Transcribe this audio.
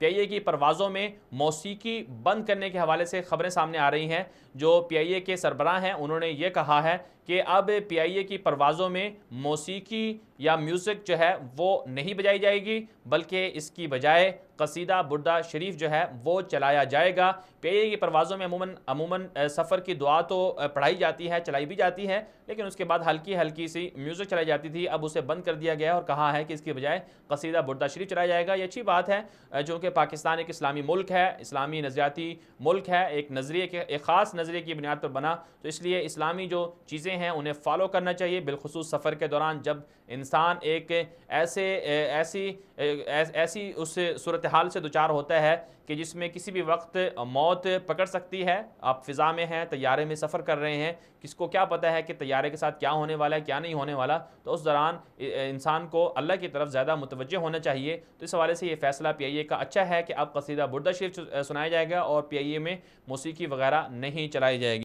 PIA की परवाज़ों में मौसीकी बंद करने के हवाले से खबरें सामने आ रही हैं। जो PIA के सरबराह हैं उन्होंने ये कहा है कि अब PIA की परवाज़ों में मौसीकी या म्यूज़िक जो है वो नहीं बजाई जाएगी, बल्कि इसकी बजाय कसीदा बुर्दा शरीफ जो है वो चलाया जाएगा। PIA की परवाज़ों में अमूमन सफ़र की दुआ तो पढ़ाई जाती है, चलाई भी जाती है, लेकिन उसके बाद हल्की हल्की सी म्यूज़िक चलाई जाती थी। अब उसे बंद कर दिया गया है और कहा है कि इसकी बजाय कसीदा बुर्दा शरीफ चलाया जाएगा। ये अच्छी बात है, जो कि पाकिस्तान एक इस्लामी मुल्क है, इस्लामी नज़रियाती मुल्क है, एक नज़रिए के एक ख़ास नज़रिए की बुनियाद पर बना, तो इसलिए इस्लामी जो चीज़ें हैं उन्हें फ़ॉलो करना चाहिए। बिलखुसूस सफ़र के दौरान जब इंसान एक ऐसी उस सूरत हाल से दुचार होता है कि जिसमें किसी भी वक्त मौत पकड़ सकती है। आप फ़िज़ा में हैं, तैयारे में सफ़र कर रहे हैं, किसको क्या पता है कि तैयारे के साथ क्या होने वाला है, क्या नहीं होने वाला। तो उस दौरान इंसान को अल्लाह की तरफ ज़्यादा मुतवज्जे होना चाहिए। तो इस हवाले से ये फ़ैसला PIA का अच्छा है कि अब कसीदा बुर्दा शरीफ सुनाया जाएगा और PIA में मौसीकी वगैरह नहीं चलाई जाएगी।